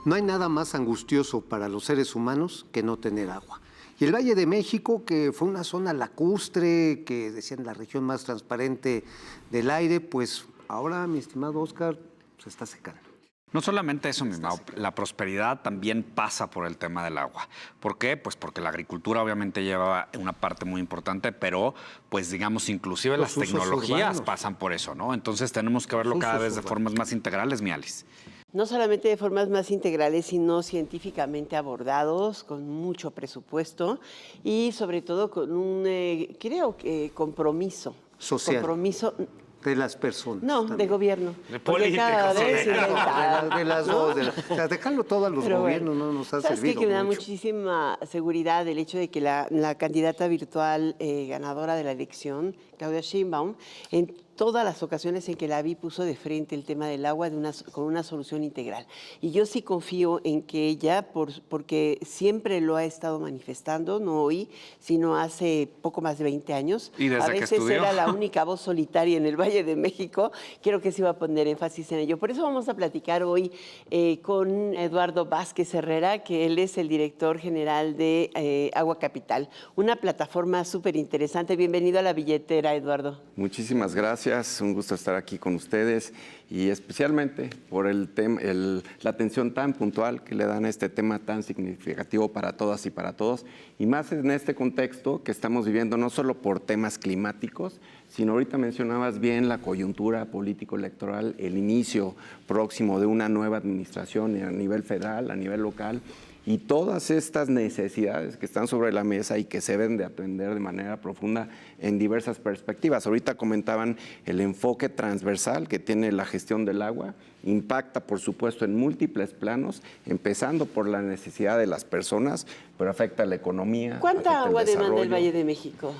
No hay nada más angustioso para los seres humanos que no tener agua. Y el Valle de México, que fue una zona lacustre, que decían la región más transparente del aire, pues ahora, mi estimado Oscar, se está secando. No solamente eso, mi Mau, la prosperidad también pasa por el tema del agua. ¿Por qué? Pues porque la agricultura obviamente lleva una parte muy importante, pero pues digamos inclusive las tecnologías pasan por eso, ¿no? Entonces tenemos que verlo cada vez de formas más integrales, mi Alice. No solamente de formas más integrales, sino científicamente abordados, con mucho presupuesto y sobre todo con un, creo que, compromiso. Social. Compromiso de las personas. No, también. de gobierno. De políticos. De las dos. O sea, dejarlo todo a los gobiernos no nos ha ¿sabes servido qué? Que me da mucho. muchísima seguridad el hecho de que la candidata virtual ganadora de la elección, Claudia Sheinbaum, en todas las ocasiones en que la vi puso de frente el tema del agua con una solución integral. Y yo sí confío en que ella, porque siempre lo ha estado manifestando, no hoy, sino hace poco más de 20 años. Y desde a veces que estudió. era la única voz solitaria en el Valle de México. Creo que se iba a poner énfasis en ello. Por eso vamos a platicar hoy con Eduardo Vázquez Herrera, que él es el director general de Agua Capital, una plataforma súper interesante. Bienvenido a La Billetera, Eduardo. Muchísimas gracias. Un gusto estar aquí con ustedes y especialmente por la atención tan puntual que le dan a este tema tan significativo para todas y para todos, y más en este contexto que estamos viviendo no solo por temas climáticos, sino ahorita mencionabas bien la coyuntura político-electoral, el inicio próximo de una nueva administración a nivel federal, a nivel local, y todas estas necesidades que están sobre la mesa y que se deben de atender de manera profunda en diversas perspectivas. Ahorita comentaban el enfoque transversal que tiene la gestión del agua, impacta por supuesto en múltiples planos, empezando por la necesidad de las personas, pero afecta a la economía. ¿Cuánta agua demanda el Valle de México?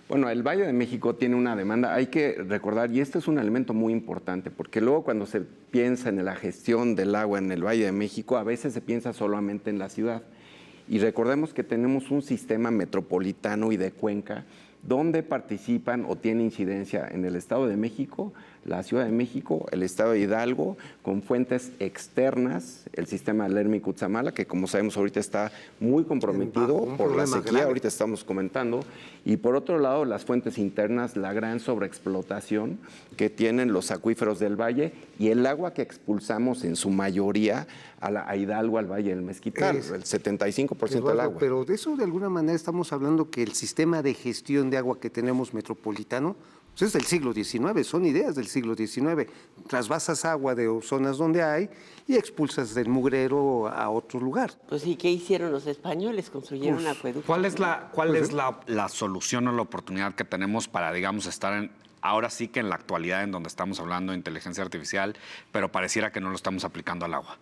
Bueno, el Valle de México tiene una demanda, hay que recordar, y este es un elemento muy importante, porque luego cuando se piensa en la gestión del agua en el Valle de México, a veces se piensa solamente en la ciudad. Y recordemos que tenemos un sistema metropolitano y de cuenca donde participan o tiene incidencia en el Estado de México, la Ciudad de México, el Estado de Hidalgo, con fuentes externas, el sistema Lermi-Cutzamala, que como sabemos ahorita está muy comprometido por la sequía, grave. Ahorita estamos comentando, y por otro lado las fuentes internas, la gran sobreexplotación que tienen los acuíferos del valle y el agua que expulsamos en su mayoría a Hidalgo, al Valle del Mezquital, el 75% del agua. Pero de eso de alguna manera estamos hablando que el sistema de gestión de agua que tenemos metropolitano pues es del siglo XIX, son ideas del siglo XIX. Trasvasas agua de zonas donde hay y expulsas del mugrero a otro lugar. Pues ¿y qué hicieron los españoles? Construyeron acueductos. ¿Cuál es la solución o la oportunidad que tenemos para, digamos, estar ahora sí que en la actualidad en donde estamos hablando de inteligencia artificial, pero pareciera que no lo estamos aplicando al agua?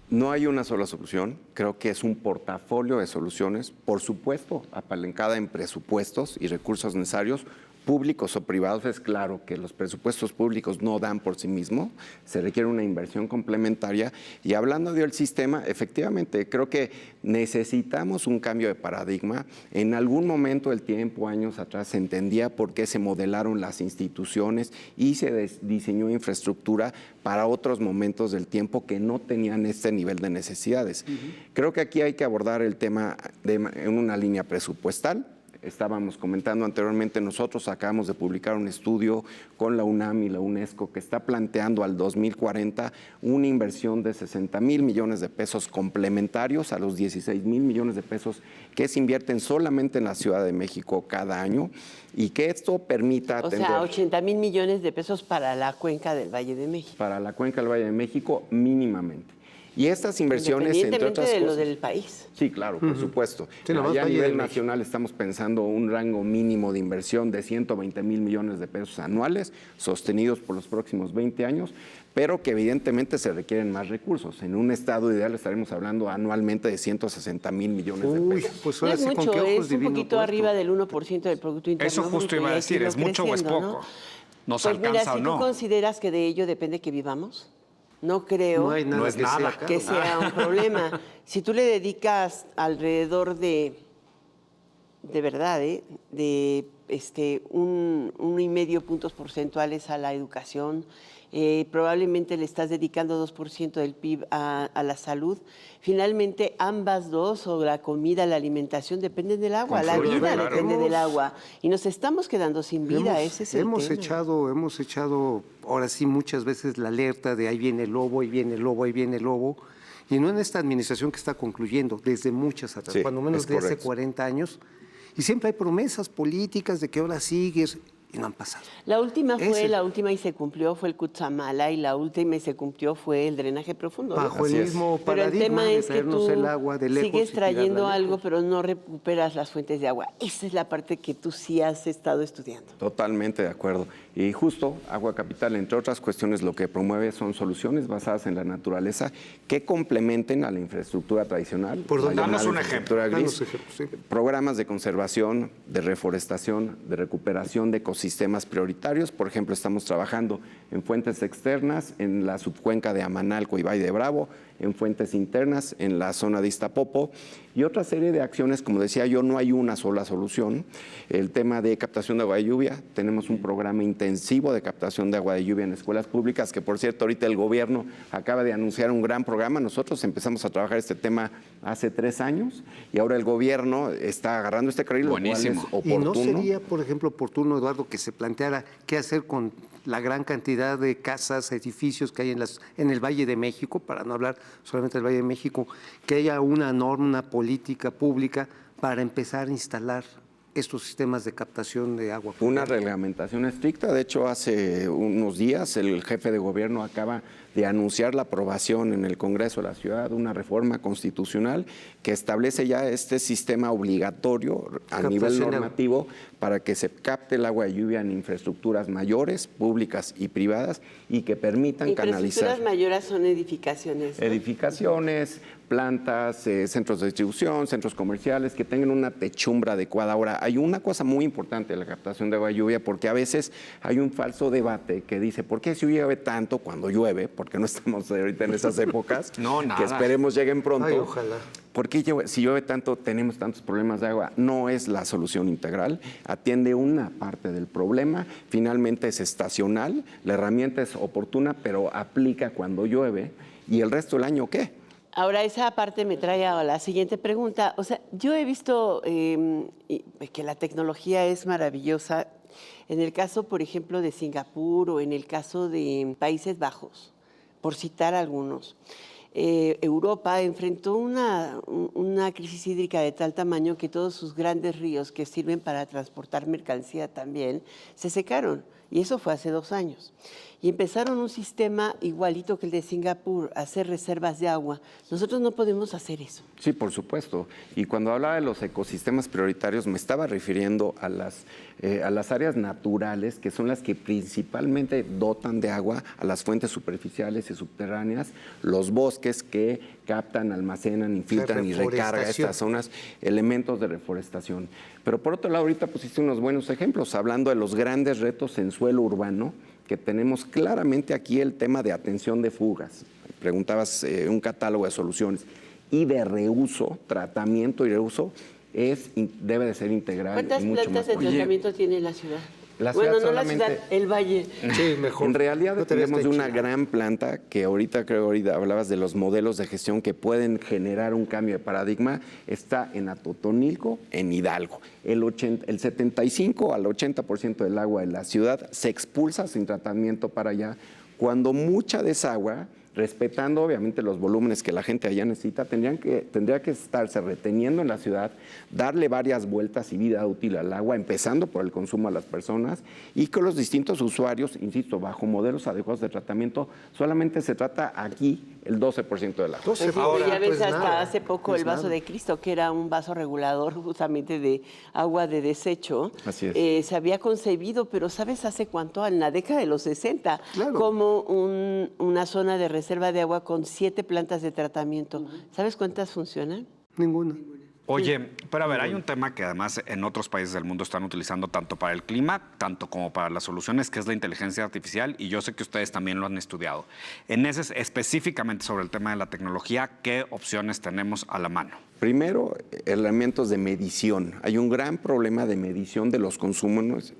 No hay una sola solución, creo que es un portafolio de soluciones, por supuesto, apalancada en presupuestos y recursos necesarios, públicos o privados. Es claro que los presupuestos públicos no dan por sí mismos, se requiere una inversión complementaria. Y hablando del sistema, efectivamente, creo que necesitamos un cambio de paradigma. En algún momento del tiempo, años atrás, se entendía por qué se modelaron las instituciones y se diseñó infraestructura para otros momentos del tiempo que no tenían este nivel de necesidades. Creo que aquí hay que abordar el tema en una línea presupuestal. Estábamos comentando anteriormente, nosotros acabamos de publicar un estudio con la UNAM y la UNESCO que está planteando al 2040 una inversión de 60,000 millones de pesos complementarios a los 16,000 millones de pesos que se invierten solamente en la Ciudad de México cada año, y que esto permita atender... O sea, 80,000 millones de pesos para la cuenca del Valle de México. Para la cuenca del Valle de México mínimamente. Y estas inversiones, entre otras cosas... de lo del país. Sí, claro, por supuesto. Sí, ya a nivel nacional estamos pensando un rango mínimo de inversión de 120,000 millones de pesos anuales, sostenidos por los próximos 20 años, pero que evidentemente se requieren más recursos. En un estado ideal estaremos hablando anualmente de 160,000 millones de pesos. Pues no ahora es sí, mucho, ¿con qué ojos es un poquito arriba del 1% del Producto Interno Eso justo iba a decir, ¿es mucho o es poco? ¿no? nos Pues mira, alcanza si o no. tú consideras que de ello depende que vivamos, no creo No hay nada No es que nada. sea caro. que sea un problema. Si tú le dedicas alrededor de verdad, de 1,5 puntos porcentuales a la educación, probablemente le estás dedicando 2% del PIB a la salud. Finalmente, ambas dos, o la comida, la alimentación, dependen del agua. La Confluyen, vida claro. depende del agua. Y nos estamos quedando sin vida, ese es el hemos tema. echado, ahora sí, muchas veces la alerta de ahí viene el lobo, ahí viene el lobo, ahí viene el lobo. Y no en esta administración que está concluyendo, desde muchas atrás, Sí, cuando menos es de hace correcto. 40 años. Y siempre hay promesas políticas de que ahora sigues y no han pasado. La última Ese- y se cumplió fue el Cutzamala, y la última y se cumplió fue el drenaje profundo, ¿no? Bajo Así el es. mismo Pero el paradigma tema de es que traernos tú el agua de lejos sigues y tirarla trayendo algo, lejos. pero no recuperas las fuentes de agua. Esa es la parte que tú sí has estado estudiando. Totalmente de acuerdo. Y justo Agua Capital, entre otras cuestiones, lo que promueve son soluciones basadas en la naturaleza que complementen a la infraestructura tradicional. ¿Por dónde? la llamada Danos un infraestructura ejemplo. gris. Danos ejemplos, sí. Programas de conservación, de reforestación, de recuperación de ecosistemas prioritarios. Por ejemplo, estamos trabajando en fuentes externas en la subcuenca de Amanalco y Valle de Bravo, en fuentes internas en la zona de Iztapopo y otra serie de acciones. Como decía yo, no hay una sola solución. El tema de captación de agua de lluvia, tenemos un programa intensivo de captación de agua de lluvia en escuelas públicas, que por cierto ahorita el gobierno acaba de anunciar un gran programa. Nosotros empezamos a trabajar este tema hace 3 años y ahora el gobierno está agarrando este carril, lo cual es Buenísimo. oportuno. ¿Y no sería, por ejemplo, oportuno, Eduardo, que se planteara qué hacer con la gran cantidad de casas, edificios que hay en el Valle de México, para no hablar solamente del Valle de México, que haya una norma, una política pública para empezar a instalar estos sistemas de captación de agua? Una reglamentación estricta. De hecho, hace unos días el jefe de gobierno acaba de anunciar la aprobación en el Congreso de la Ciudad de una reforma constitucional que establece ya este sistema obligatorio a Captación nivel de agua. normativo para que se capte el agua de lluvia en infraestructuras mayores, públicas y privadas, y que permitan canalizar Infraestructuras mayores son edificaciones, ¿no? edificaciones, plantas, centros de distribución, centros comerciales, que tengan una techumbre adecuada. Ahora, hay una cosa muy importante de la captación de agua de lluvia, porque a veces hay un falso debate que dice, ¿por qué si llueve tanto cuando llueve? Porque no estamos ahorita en esas épocas, No, nada. que esperemos lleguen pronto. Ay, ojalá. ¿Por qué si llueve tanto tenemos tantos problemas de agua? No es la solución integral, atiende una parte del problema, finalmente es estacional, la herramienta es oportuna, pero aplica cuando llueve, y el resto del año, ¿qué? Ahora, esa parte me trae a la siguiente pregunta. O sea, yo he visto que la tecnología es maravillosa. En el caso, por ejemplo, de Singapur o en el caso de Países Bajos, por citar algunos. Europa enfrentó una crisis hídrica de tal tamaño que todos sus grandes ríos que sirven para transportar mercancía también se secaron. Y eso fue hace 2 años. Y empezaron un sistema igualito que el de Singapur, a hacer reservas de agua. Nosotros no podemos hacer eso. Sí, por supuesto. Y cuando hablaba de los ecosistemas prioritarios, me estaba refiriendo a las áreas naturales, que son las que principalmente dotan de agua a las fuentes superficiales y subterráneas, los bosques que captan, almacenan, infiltran y recargan reforestación. estas zonas, elementos de reforestación. Pero por otro lado, ahorita pusiste unos buenos ejemplos, hablando de los grandes retos en suelo urbano, que tenemos claramente aquí el tema de atención de fugas. Preguntabas un catálogo de soluciones. Y de reuso, tratamiento y reuso, debe de ser integral. ¿Cuántas y mucho plantas más de tratamiento tiene la ciudad? La Bueno, ciudad no la solamente- ciudad, el valle. Sí, mejor. En realidad No te veas dependemos de una techera. gran planta que ahorita hablabas de los modelos de gestión que pueden generar un cambio de paradigma. Está en Atotonilco, en Hidalgo. El 75 al 80% del agua de la ciudad se expulsa sin tratamiento para allá, cuando mucha de esa agua, respetando obviamente los volúmenes que la gente allá necesita, tendría que estarse reteniendo en la ciudad, darle varias vueltas y vida útil al agua, empezando por el consumo a las personas, y que los distintos usuarios, insisto, bajo modelos adecuados de tratamiento, solamente se trata aquí el 12% del agua. 12, Pues sí, ya ves, pues hasta nada, hace poco pues el vaso nada. de Cristo, que era un vaso regulador justamente de agua de desecho, Así es. se había concebido, pero ¿sabes hace cuánto? En la década de los 60, Claro. como una zona de reserva de agua con 7 plantas de tratamiento. ¿Sabes cuántas funcionan? Ninguna. Oye, pero a ver, hay un tema que además en otros países del mundo están utilizando tanto para el clima, tanto como para las soluciones, que es la inteligencia artificial, y yo sé que ustedes también lo han estudiado. En ese, específicamente sobre el tema de la tecnología, ¿qué opciones tenemos a la mano? Primero, elementos de medición. Hay un gran problema de medición de los consumos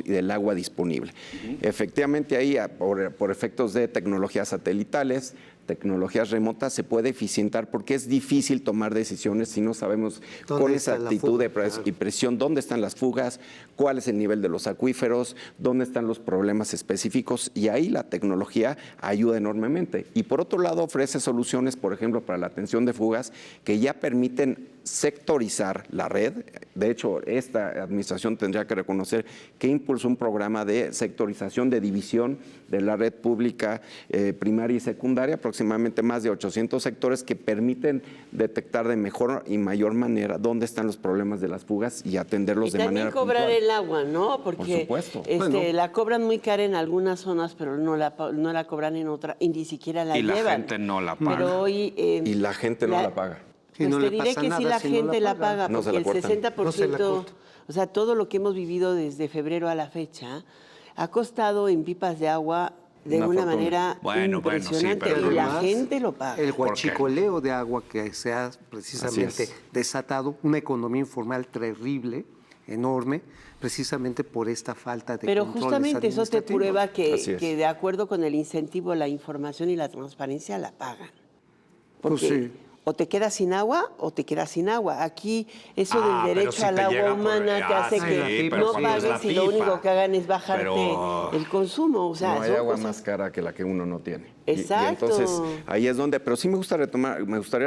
y del agua disponible. Efectivamente, ahí, por efectos de tecnologías satelitales, tecnologías remotas, se puede eficientar porque es difícil tomar decisiones si no sabemos con exactitud y precisión dónde están las fugas, cuál es el nivel de los acuíferos, dónde están los problemas específicos, y ahí la tecnología ayuda enormemente. Y por otro lado, ofrece soluciones, por ejemplo, para la atención de fugas, que ya permiten sectorizar la red. De hecho, esta administración tendría que reconocer que impulsó un programa de sectorización, de división de la red pública primaria y secundaria, aproximadamente más de 800 sectores que permiten detectar de mejor y mayor manera dónde están los problemas de las fugas y atenderlos de manera puntual. Y también cobrar el agua, ¿no? Porque por supuesto. La cobran muy cara en algunas zonas, pero no la cobran en otra y ni siquiera la llevan. Y la gente no la paga. Pero hoy, y la gente no la paga. Pues no te le diré pasa que nada sí la si no gente la paga, No se porque la el cortan. 60%, No se la cortan. o sea, todo lo que hemos vivido desde febrero a la fecha, ha costado en pipas de agua de Una una fortuna. manera Bueno, sí, impresionante, pero y la además, gente lo paga. El huachicoleo de agua que se ha precisamente Así es. desatado, una economía informal terrible, enorme, precisamente por esta falta de Pero controles justamente eso te administrativos. prueba Así es. que de acuerdo con el incentivo, la información y la transparencia la pagan. Pues Porque sí. o te quedas sin agua o te quedas sin agua. Aquí eso Ah, del pero derecho si al te agua llega por- humana te hace sí, que pero no cuando es pagues la y lo FIFA. único que hagan es bajarte Pero- el consumo. O sea, No hay son agua cosas- más cara que la que uno no tiene. Exacto. Y entonces ahí es donde, pero sí me gustaría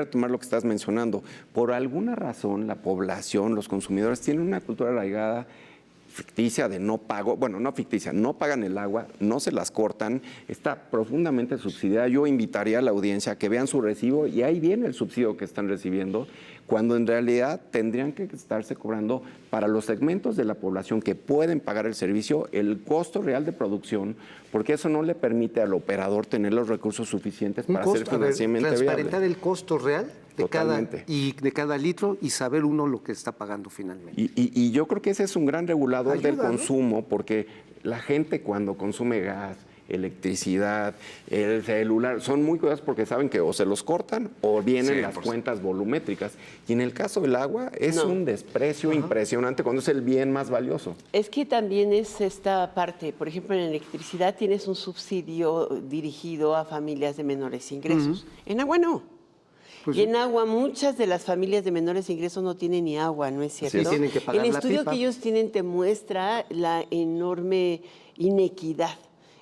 retomar lo que estás mencionando. Por alguna razón la población, los consumidores tienen una cultura arraigada ficticia de no pago, bueno, no ficticia, no pagan el agua, no se las cortan, está profundamente subsidiada. Yo invitaría a la audiencia a que vean su recibo y ahí viene el subsidio que están recibiendo, cuando en realidad tendrían que estarse cobrando para los segmentos de la población que pueden pagar el servicio el costo real de producción, porque eso no le permite al operador tener los recursos suficientes Un para hacer costo, a ver, financieramente transparentar viable. el costo real de Totalmente. de cada litro y saber uno lo que está pagando finalmente. Y yo creo que ese es un gran regulador del Ayuda, ¿no? consumo, porque la gente cuando consume gas, electricidad, el celular, son muy cuidadosos porque saben que o se los cortan o vienen Sí, las por cuentas volumétricas. Y en el caso del agua es No. un desprecio impresionante cuando es el bien más valioso. Es que también es esta parte, por ejemplo, en electricidad tienes un subsidio dirigido a familias de menores ingresos. En agua no. Pues y sí. en agua muchas de las familias de menores ingresos no tienen ni agua, ¿no es cierto? es. Tienen que pagar El la estudio pipa. que ellos tienen te muestra la enorme inequidad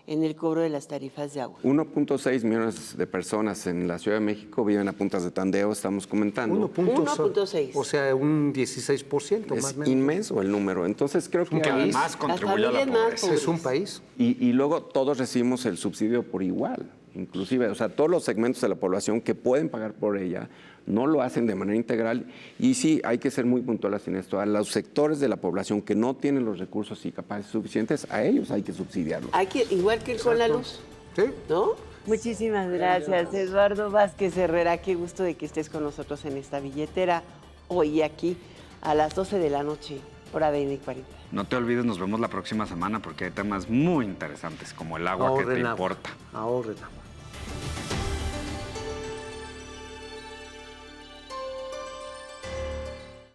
en el cobro de las tarifas de agua. 1.6 millones de personas en la Ciudad de México viven a puntas de tandeo, estamos comentando. 1.6. O sea, un 16% más Es o menos. inmenso el número. Entonces creo que Que ahí- además contribuye a la familias más pobreza. Es un país. Y luego todos recibimos el subsidio por igual, inclusive, o sea, todos los segmentos de la población que pueden pagar por ella no lo hacen de manera integral. Y sí, hay que ser muy puntuales en esto. A los sectores de la población que no tienen los recursos y capacidades suficientes, a ellos hay que subsidiarlos. Hay que, igual que con la luz, ¿Sí? ¿no? Muchísimas gracias, Eduardo Vázquez Herrera. Qué gusto de que estés con nosotros en esta billetera hoy aquí a las 12 de la noche, hora de N40. No te olvides, nos vemos la próxima semana porque hay temas muy interesantes como el agua que te Ahorren agua. importa. Ahorren agua.